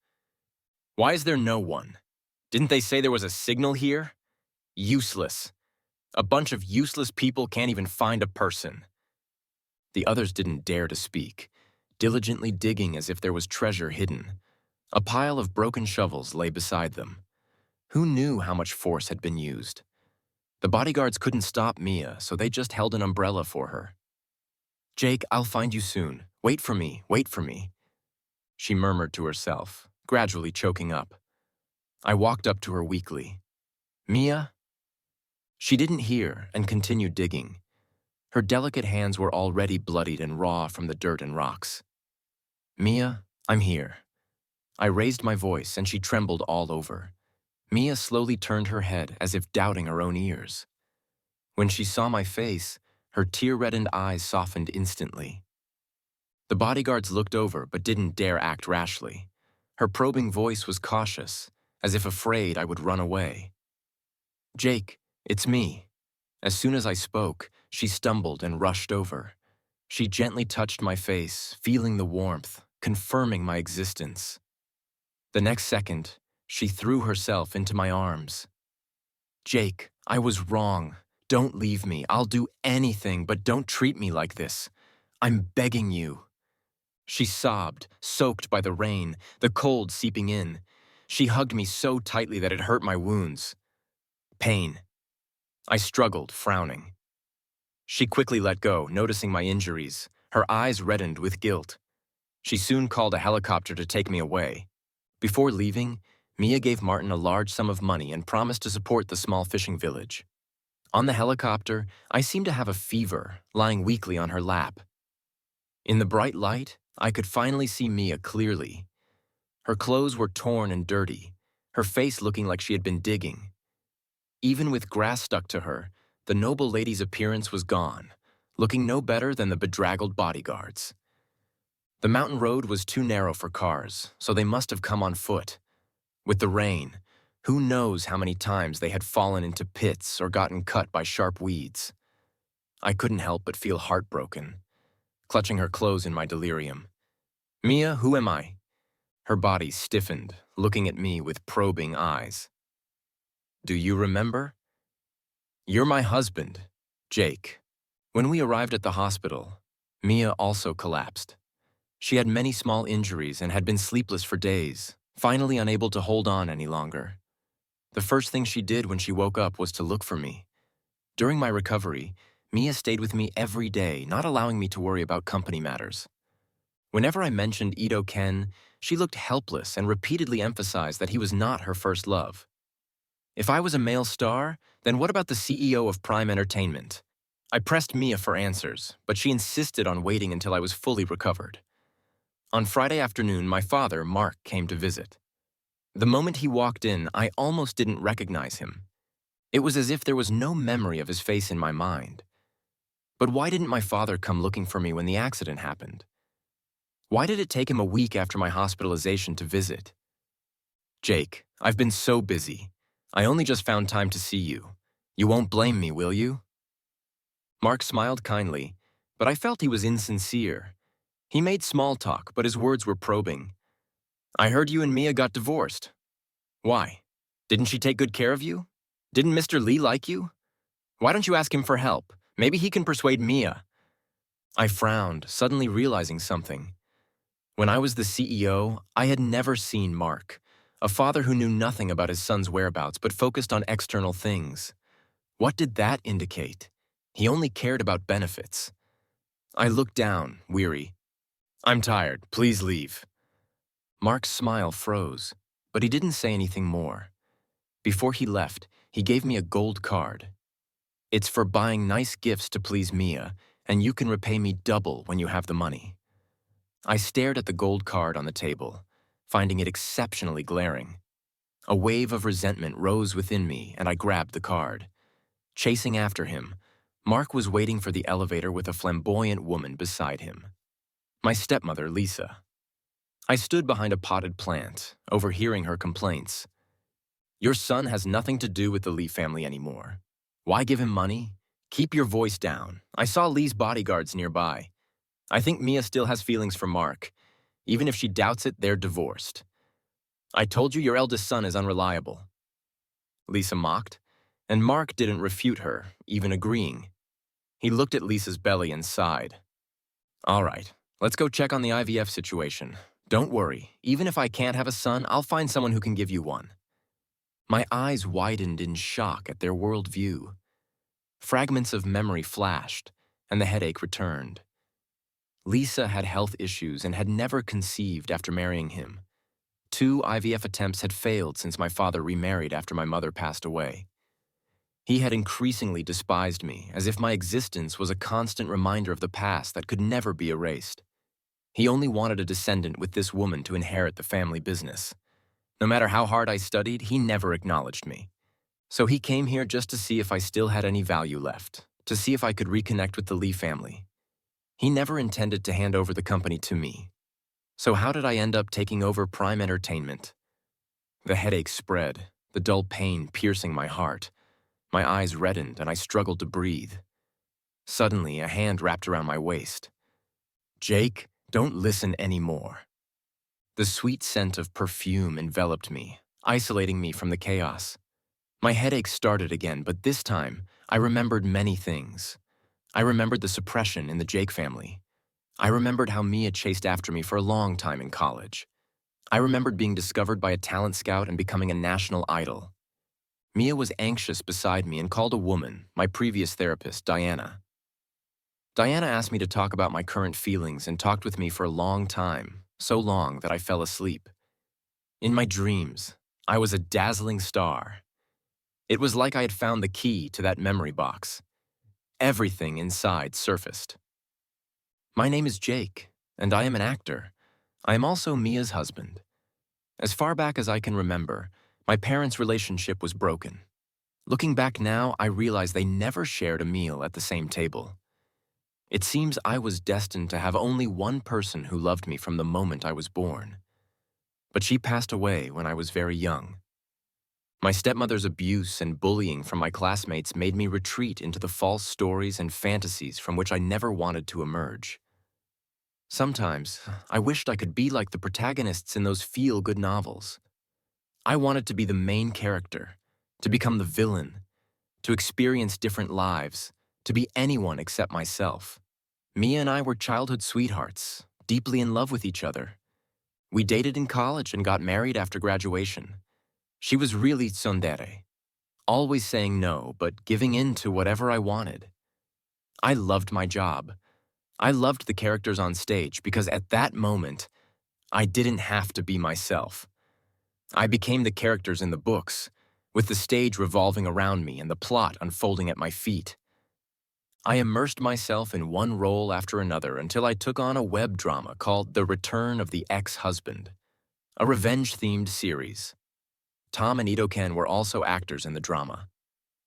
Why is there no one? Didn't they say there was a signal here? Useless. A bunch of useless people can't even find a person. The others didn't dare to speak, diligently digging as if there was treasure hidden. A pile of broken shovels lay beside them. Who knew how much force had been used? The bodyguards couldn't stop Mia, so they just held an umbrella for her. "Jake, I'll find you soon. Wait for me, wait for me," she murmured to herself, gradually choking up. I walked up to her weakly. "Mia?" She didn't hear and continued digging. Her delicate hands were already bloodied and raw from the dirt and rocks. "Mia, I'm here." I raised my voice and she trembled all over. Mia slowly turned her head as if doubting her own ears. When she saw my face, her tear-reddened eyes softened instantly. The bodyguards looked over but didn't dare act rashly. Her probing voice was cautious, as if afraid I would run away. "Jake, it's me." As soon as I spoke, she stumbled and rushed over. She gently touched my face, feeling the warmth, confirming my existence. The next second, she threw herself into my arms. "Jake, I was wrong. Don't leave me. I'll do anything, but don't treat me like this. I'm begging you." She sobbed, soaked by the rain, the cold seeping in. She hugged me so tightly that it hurt my wounds. Pain. I struggled, frowning. She quickly let go, noticing my injuries. Her eyes reddened with guilt. She soon called a helicopter to take me away. Before leaving, Mia gave Martin a large sum of money and promised to support the small fishing village. On the helicopter, I seemed to have a fever, lying weakly on her lap. In the bright light, I could finally see Mia clearly. Her clothes were torn and dirty, her face looking like she had been digging. Even with grass stuck to her, the noble lady's appearance was gone, looking no better than the bedraggled bodyguards. The mountain road was too narrow for cars, so they must have come on foot. With the rain, who knows how many times they had fallen into pits or gotten cut by sharp weeds. I couldn't help but feel heartbroken, clutching her clothes in my delirium. "Mia, who am I?" Her body stiffened, looking at me with probing eyes. "Do you remember?" "You're my husband, Jake." When we arrived at the hospital, Mia also collapsed. She had many small injuries and had been sleepless for days, finally unable to hold on any longer. The first thing she did when she woke up was to look for me. During my recovery, Mia stayed with me every day, not allowing me to worry about company matters. Whenever I mentioned Ito Ken, she looked helpless and repeatedly emphasized that he was not her first love. If I was a male star, then what about the CEO of Prime Entertainment? I pressed Mia for answers, but she insisted on waiting until I was fully recovered. On Friday afternoon, my father, Mark, came to visit. The moment he walked in, I almost didn't recognize him. It was as if there was no memory of his face in my mind. But why didn't my father come looking for me when the accident happened? Why did it take him a week after my hospitalization to visit? "Jake, I've been so busy. I only just found time to see you. You won't blame me, will you?" Mark smiled kindly, but I felt he was insincere. He made small talk, but his words were probing. "I heard you and Mia got divorced. Why? Didn't she take good care of you? Didn't Mr. Lee like you? Why don't you ask him for help? Maybe he can persuade Mia." I frowned, suddenly realizing something. When I was the CEO, I had never seen Mark, a father who knew nothing about his son's whereabouts but focused on external things. What did that indicate? He only cared about benefits. I looked down, weary. "I'm tired. Please leave." Mark's smile froze, but he didn't say anything more. Before he left, he gave me a gold card. "It's for buying nice gifts to please Mia, and you can repay me double when you have the money." I stared at the gold card on the table, finding it exceptionally glaring. A wave of resentment rose within me, and I grabbed the card. Chasing after him, Mark was waiting for the elevator with a flamboyant woman beside him. My stepmother, Lisa. I stood behind a potted plant, overhearing her complaints. "Your son has nothing to do with the Lee family anymore. Why give him money? Keep your voice down. I saw Lee's bodyguards nearby. I think Mia still has feelings for Mark. Even if she doubts it, they're divorced." I told you your eldest son is unreliable, Lisa mocked, and Mark didn't refute her, even agreeing. He looked at Lisa's belly and sighed. All right, let's go check on the IVF situation. Don't worry, even if I can't have a son, I'll find someone who can give you one. My eyes widened in shock at their worldview. Fragments of memory flashed, and the headache returned. Lisa had health issues and had never conceived after marrying him. 2 IVF attempts had failed since my father remarried after my mother passed away. He had increasingly despised me, as if my existence was a constant reminder of the past that could never be erased. He only wanted a descendant with this woman to inherit the family business. No matter how hard I studied, he never acknowledged me. So he came here just to see if I still had any value left, to see if I could reconnect with the Lee family. He never intended to hand over the company to me. So how did I end up taking over Prime Entertainment? The headache spread, the dull pain piercing my heart. My eyes reddened and I struggled to breathe. Suddenly, a hand wrapped around my waist. Jake, don't listen anymore. The sweet scent of perfume enveloped me, isolating me from the chaos. My headache started again, but this time, I remembered many things. I remembered the suppression in the Jake family. I remembered how Mia chased after me for a long time in college. I remembered being discovered by a talent scout and becoming a national idol. Mia was anxious beside me and called a woman, my previous therapist, Diana. Diana asked me to talk about my current feelings and talked with me for a long time, so long that I fell asleep. In my dreams, I was a dazzling star. It was like I had found the key to that memory box. Everything inside surfaced. My name is Jake, and I am an actor. I am also Mia's husband. As far back as I can remember, my parents' relationship was broken. Looking back now, I realize they never shared a meal at the same table. It seems I was destined to have only one person who loved me from the moment I was born. But she passed away when I was very young. My stepmother's abuse and bullying from my classmates made me retreat into the false stories and fantasies from which I never wanted to emerge. Sometimes, I wished I could be like the protagonists in those feel-good novels. I wanted to be the main character, to become the villain, to experience different lives, to be anyone except myself. Mia and I were childhood sweethearts, deeply in love with each other. We dated in college and got married after graduation. She was really tsundere, always saying no, but giving in to whatever I wanted. I loved my job. I loved the characters on stage because at that moment, I didn't have to be myself. I became the characters in the books, with the stage revolving around me and the plot unfolding at my feet. I immersed myself in one role after another until I took on a web drama called The Return of the Ex-Husband, a revenge-themed series. Tom and Ito-ken were also actors in the drama.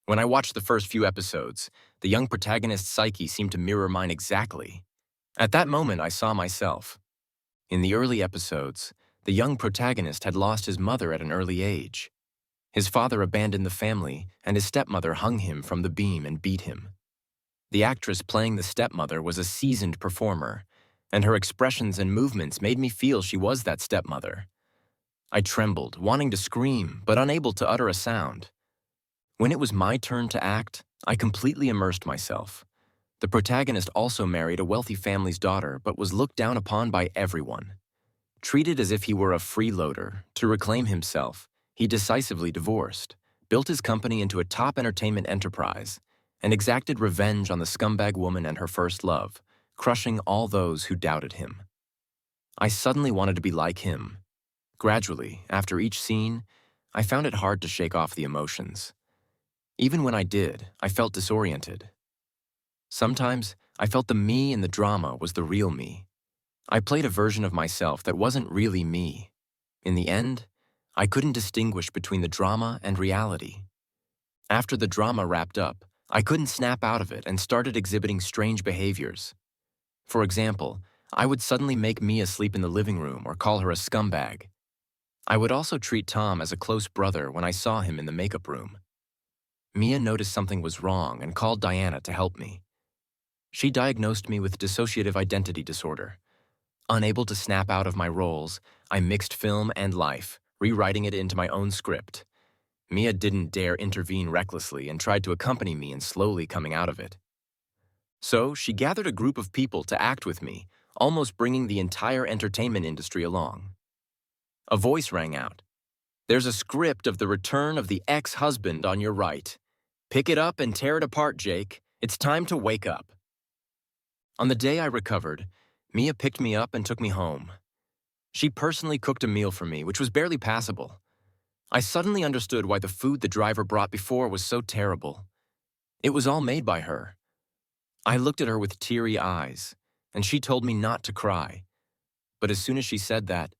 When I watched the first few episodes, the young protagonist's psyche seemed to mirror mine exactly. At that moment, I saw myself. In the early episodes, the young protagonist had lost his mother at an early age. His father abandoned the family, and his stepmother hung him from the beam and beat him. The actress playing the stepmother was a seasoned performer, and her expressions and movements made me feel she was that stepmother. I trembled, wanting to scream, but unable to utter a sound. When it was my turn to act, I completely immersed myself. The protagonist also married a wealthy family's daughter, but was looked down upon by everyone. Treated as if he were a freeloader, to reclaim himself, he decisively divorced, built his company into a top entertainment enterprise, and exacted revenge on the scumbag woman and her first love, crushing all those who doubted him. I suddenly wanted to be like him. Gradually, after each scene, I found it hard to shake off the emotions. Even when I did, I felt disoriented. Sometimes, I felt the me in the drama was the real me. I played a version of myself that wasn't really me. In the end, I couldn't distinguish between the drama and reality. After the drama wrapped up, I couldn't snap out of it and started exhibiting strange behaviors. For example, I would suddenly make Mia sleep in the living room or call her a scumbag. I would also treat Tom as a close brother when I saw him in the makeup room. Mia noticed something was wrong and called Diana to help me. She diagnosed me with dissociative identity disorder. Unable to snap out of my roles, I mixed film and life, rewriting it into my own script. Mia didn't dare intervene recklessly and tried to accompany me in slowly coming out of it. So she gathered a group of people to act with me, almost bringing the entire entertainment industry along. A voice rang out. "There's a script of the return of the ex-husband on your right. Pick it up and tear it apart, Jake. It's time to wake up." On the day I recovered, Mia picked me up and took me home. She personally cooked a meal for me, which was barely passable. I suddenly understood why the food the driver brought before was so terrible. It was all made by her. I looked at her with teary eyes, and she told me not to cry. But as soon as she said that,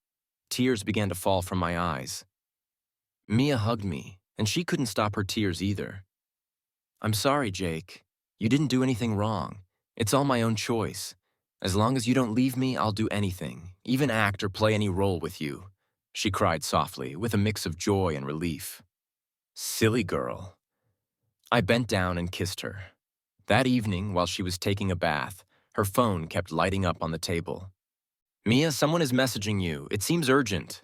tears began to fall from my eyes. Mia hugged me, and she couldn't stop her tears either. "I'm sorry, Jake. You didn't do anything wrong. It's all my own choice. As long as you don't leave me, I'll do anything, even act or play any role with you," she cried softly, with a mix of joy and relief. Silly girl. I bent down and kissed her. That evening, while she was taking a bath, her phone kept lighting up on the table. "Mia, someone is messaging you. It seems urgent.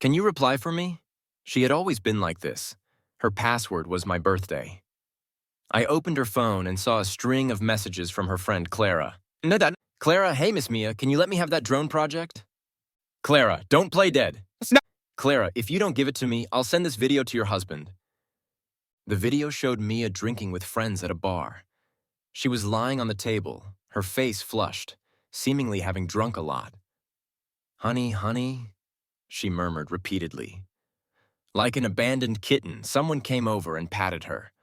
Can you reply for me?" She had always been like this. Her password was my birthday. I opened her phone and saw a string of messages from her friend Clara. "Clara, hey Miss Mia, can you let me have that drone project?" "Clara, don't play dead." "No." "Clara, if you don't give it to me, I'll send this video to your husband." The video showed Mia drinking with friends at a bar. She was lying on the table, her face flushed, seemingly having drunk a lot. "Honey, honey," she murmured repeatedly. Like an abandoned kitten, someone came over and patted her.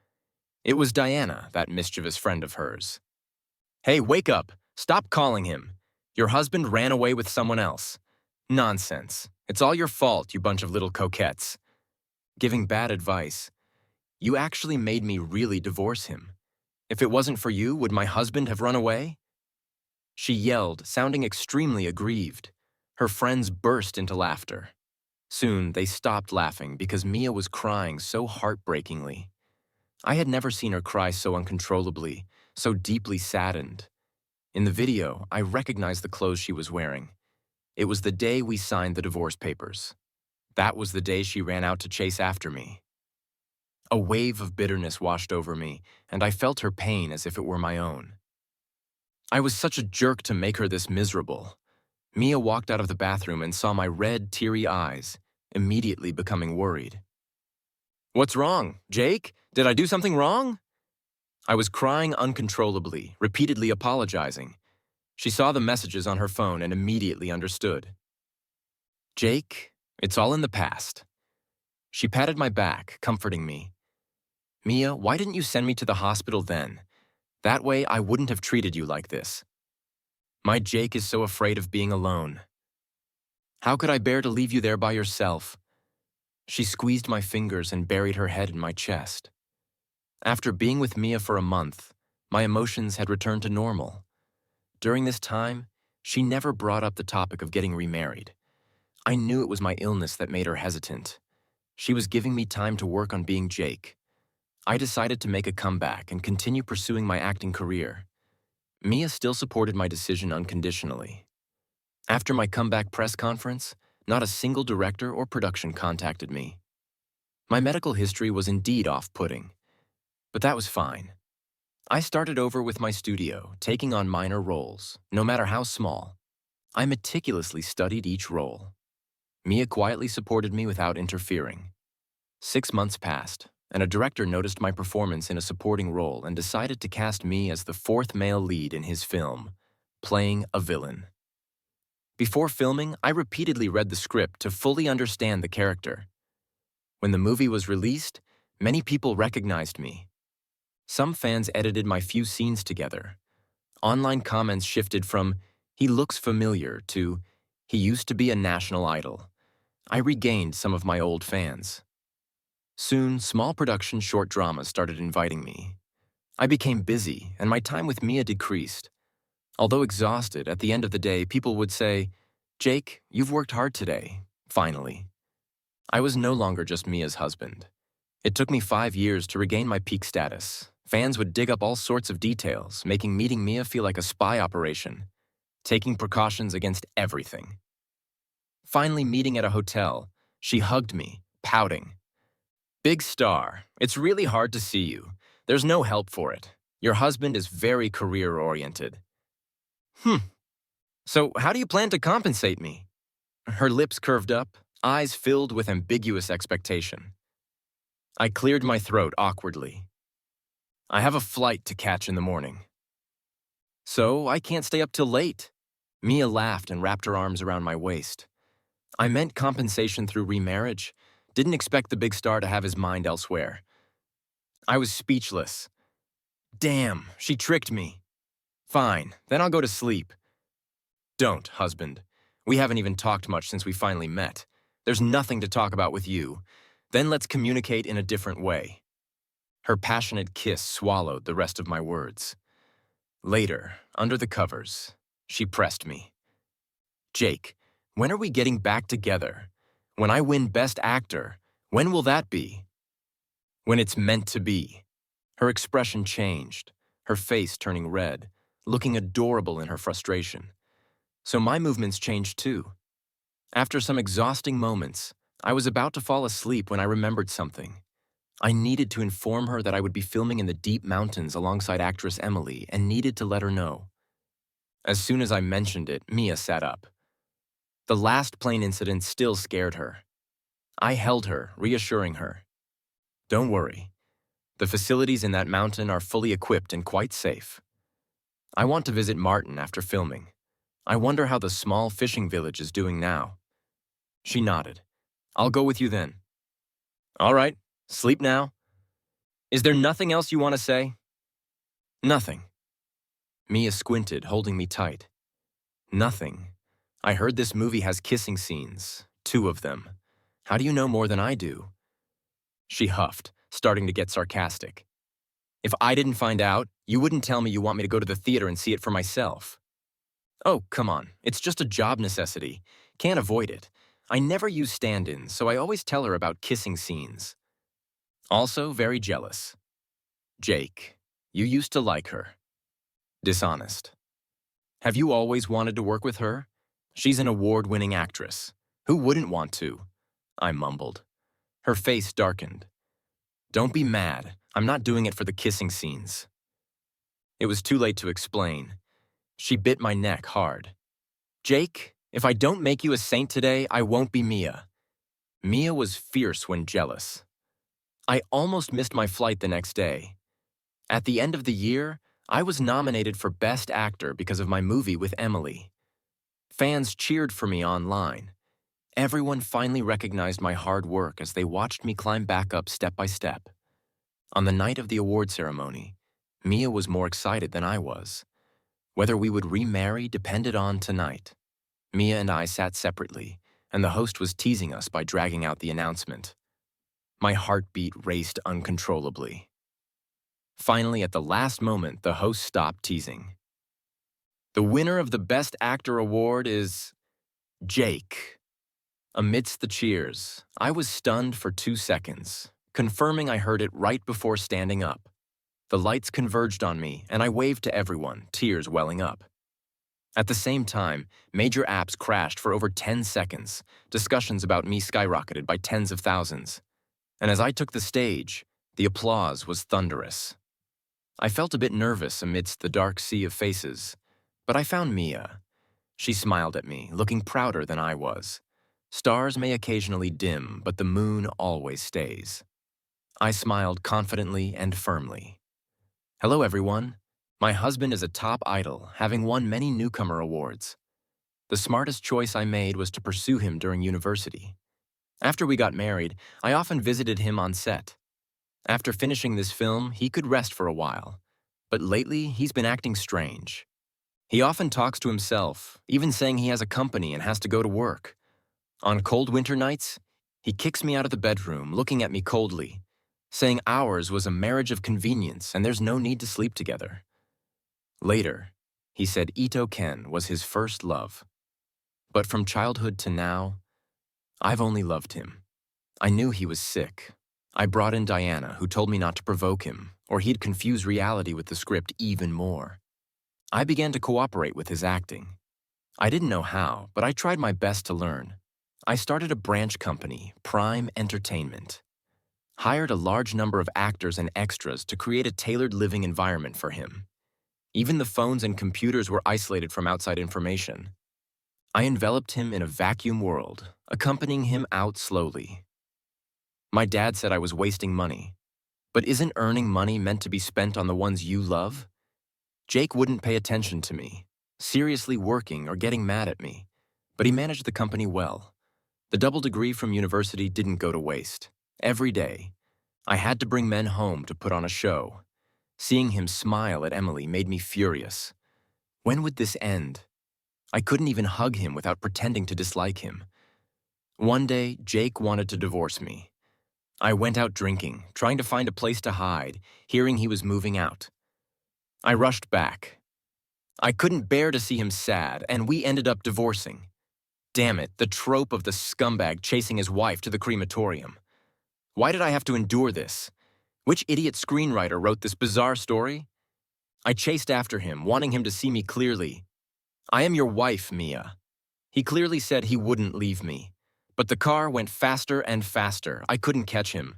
It was Diana, that mischievous friend of hers. "Hey, wake up! Stop calling him! Your husband ran away with someone else. Nonsense. It's all your fault, you bunch of little coquettes." Giving bad advice. "You actually made me really divorce him. If it wasn't for you, would my husband have run away?" She yelled, sounding extremely aggrieved. Her friends burst into laughter. Soon, they stopped laughing because Mia was crying so heartbreakingly. I had never seen her cry so uncontrollably, so deeply saddened. In the video, I recognized the clothes she was wearing. It was the day we signed the divorce papers. That was the day she ran out to chase after me. A wave of bitterness washed over me, and I felt her pain as if it were my own. I was such a jerk to make her this miserable. Mia walked out of the bathroom and saw my red, teary eyes, immediately becoming worried. "What's wrong, Jake? Did I do something wrong?" I was crying uncontrollably, repeatedly apologizing. She saw the messages on her phone and immediately understood. "Jake, it's all in the past." She patted my back, comforting me. "Mia, why didn't you send me to the hospital then? That way I wouldn't have treated you like this. My Jake is so afraid of being alone. How could I bear to leave you there by yourself?" She squeezed my fingers and buried her head in my chest. After being with Mia for a month, my emotions had returned to normal. During this time, she never brought up the topic of getting remarried. I knew it was my illness that made her hesitant. She was giving me time to work on being Jake. I decided to make a comeback and continue pursuing my acting career. Mia still supported my decision unconditionally. After my comeback press conference, not a single director or production contacted me. My medical history was indeed off-putting, but that was fine. I started over with my studio, taking on minor roles, no matter how small. I meticulously studied each role. Mia quietly supported me without interfering. 6 months passed, and a director noticed my performance in a supporting role and decided to cast me as the 4th male lead in his film, playing a villain. Before filming, I repeatedly read the script to fully understand the character. When the movie was released, many people recognized me. Some fans edited my few scenes together. Online comments shifted from, "He looks familiar," to, "He used to be a national idol." I regained some of my old fans. Soon, small production short dramas started inviting me. I became busy, and my time with Mia decreased. Although exhausted, at the end of the day, people would say, "Jake, you've worked hard today, finally." I was no longer just Mia's husband. It took me 5 years to regain my peak status. Fans would dig up all sorts of details, making meeting Mia feel like a spy operation, taking precautions against everything. Finally meeting at a hotel, She hugged me, pouting. Big star, it's really hard to see you. There's no help for it. Your husband is very career-oriented. So how do you plan to compensate me? Her lips curved up, eyes filled with ambiguous expectation. I cleared my throat awkwardly. I have a flight to catch in the morning. So I can't stay up till late. Mia laughed and wrapped her arms around my waist. I meant compensation through remarriage. Didn't expect the big star to have his mind elsewhere. I was speechless. Damn, she tricked me. Fine, then I'll go to sleep. Don't, husband. We haven't even talked much since we finally met. There's nothing to talk about with you. Then let's communicate in a different way. Her passionate kiss swallowed the rest of my words. Later, under the covers, she pressed me. Jake, when are we getting back together? When I win Best Actor, when will that be? When it's meant to be. Her expression changed, her face turning red, looking adorable in her frustration. So my movements changed too. After some exhausting moments, I was about to fall asleep when I remembered something. I needed to inform her that I would be filming in the deep mountains alongside actress Emily and needed to let her know. As soon as I mentioned it, Mia sat up. The last plane incident still scared her. I held her, reassuring her. Don't worry. The facilities in that mountain are fully equipped and quite safe. I want to visit Martin after filming. I wonder how the small fishing village is doing now. She nodded. I'll go with you then. All right, sleep now. Is there nothing else you want to say? Nothing. Mia squinted, holding me tight. Nothing. I heard this movie has kissing scenes, 2 of them. How do you know more than I do? She huffed, starting to get sarcastic. If I didn't find out, you wouldn't tell me you want me to go to the theater and see it for myself. Oh, come on. It's just a job necessity. Can't avoid it. I never use stand-ins, so I always tell her about kissing scenes. Also very jealous. Jake, you used to like her. Dishonest. Have you always wanted to work with her? She's an award-winning actress. Who wouldn't want to? I mumbled. Her face darkened. Don't be mad. I'm not doing it for the kissing scenes. It was too late to explain. She bit my neck hard. Jake, if I don't make you a saint today, I won't be Mia. Mia was fierce when jealous. I almost missed my flight the next day. At the end of the year, I was nominated for Best Actor because of my movie with Emily. Fans cheered for me online. Everyone finally recognized my hard work as they watched me climb back up step by step. On the night of the award ceremony, Mia was more excited than I was. Whether we would remarry depended on tonight. Mia and I sat separately, and the host was teasing us by dragging out the announcement. My heartbeat raced uncontrollably. Finally, at the last moment, the host stopped teasing. The winner of the Best Actor award is Jake. Amidst the cheers, I was stunned for 2 seconds, confirming I heard it right before standing up. The lights converged on me, and I waved to everyone, tears welling up. At the same time, major apps crashed for over 10 seconds. Discussions about me skyrocketed by tens of thousands. And as I took the stage, the applause was thunderous. I felt a bit nervous amidst the dark sea of faces, but I found Mia. She smiled at me, looking prouder than I was. Stars may occasionally dim, but the moon always stays. I smiled confidently and firmly. Hello, everyone. My husband is a top idol, having won many newcomer awards. The smartest choice I made was to pursue him during university. After we got married, I often visited him on set. After finishing this film, he could rest for a while. But lately, he's been acting strange. He often talks to himself, even saying he has a company and has to go to work. On cold winter nights, he kicks me out of the bedroom, looking at me coldly, saying ours was a marriage of convenience and there's no need to sleep together. Later, he said Ito Ken was his first love. But from childhood to now, I've only loved him. I knew he was sick. I brought in Diana, who told me not to provoke him, or he'd confuse reality with the script even more. I began to cooperate with his acting. I didn't know how, but I tried my best to learn. I started a branch company, Prime Entertainment. Hired a large number of actors and extras to create a tailored living environment for him. Even the phones and computers were isolated from outside information. I enveloped him in a vacuum world, accompanying him out slowly. My dad said I was wasting money. But isn't earning money meant to be spent on the ones you love? Jake wouldn't pay attention to me, seriously working or getting mad at me. But he managed the company well. The double degree from university didn't go to waste. Every day, I had to bring men home to put on a show. Seeing him smile at Emily made me furious. When would this end? I couldn't even hug him without pretending to dislike him. One day, Jake wanted to divorce me. I went out drinking, trying to find a place to hide, hearing he was moving out. I rushed back. I couldn't bear to see him sad, and we ended up divorcing. Damn it, the trope of the scumbag chasing his wife to the crematorium. Why did I have to endure this? Which idiot screenwriter wrote this bizarre story? I chased after him, wanting him to see me clearly. I am your wife, Mia. He clearly said he wouldn't leave me. But the car went faster and faster. I couldn't catch him.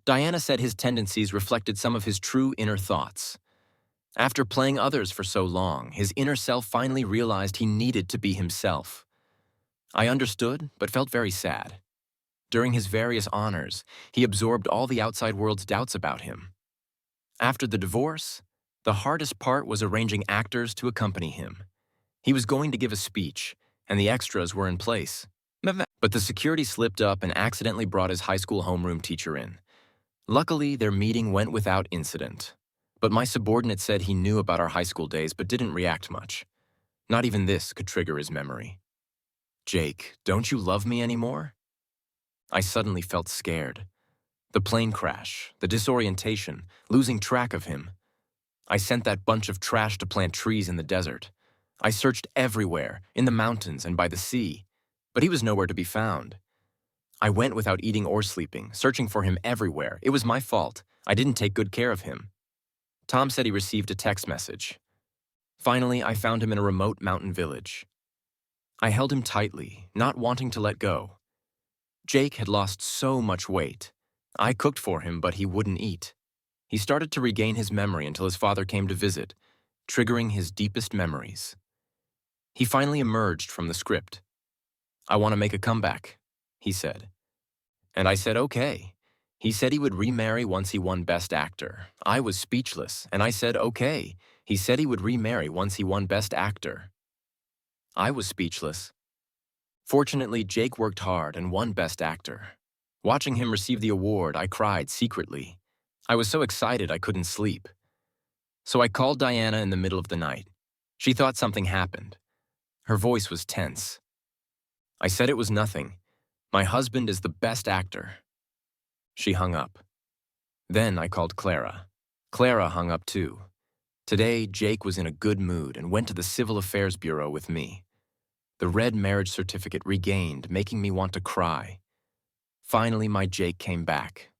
Diana said his tendencies reflected some of his true inner thoughts. After playing others for so long, his inner self finally realized he needed to be himself. I understood, but felt very sad. During his various honors, he absorbed all the outside world's doubts about him. After the divorce, the hardest part was arranging actors to accompany him. He was going to give a speech, and the extras were in place. But the security slipped up and accidentally brought his high school homeroom teacher in. Luckily, their meeting went without incident. But my subordinate said he knew about our high school days but didn't react much. Not even this could trigger his memory. Jake, don't you love me anymore? I suddenly felt scared. The plane crash, the disorientation, losing track of him. I sent that bunch of trash to plant trees in the desert. I searched everywhere, in the mountains and by the sea. But he was nowhere to be found. I went without eating or sleeping, searching for him everywhere. It was my fault. I didn't take good care of him. Tom said he received a text message. Finally, I found him in a remote mountain village. I held him tightly, not wanting to let go. Jake had lost so much weight. I cooked for him, but he wouldn't eat. He started to regain his memory until his father came to visit, triggering his deepest memories. He finally emerged from the script. I want to make a comeback, he said. And I said, okay. He said he would remarry once he won Best Actor. I was speechless, and I said, okay. He said he would remarry once he won Best Actor. I was speechless. Fortunately, Jake worked hard and won Best Actor. Watching him receive the award, I cried secretly. I was so excited I couldn't sleep. So I called Diana in the middle of the night. She thought something happened. Her voice was tense. I said it was nothing. My husband is the best actor. She hung up. Then I called Clara. Clara hung up too. Today, Jake was in a good mood and went to the Civil Affairs Bureau with me. The red marriage certificate regained, making me want to cry. Finally, my Jake came back.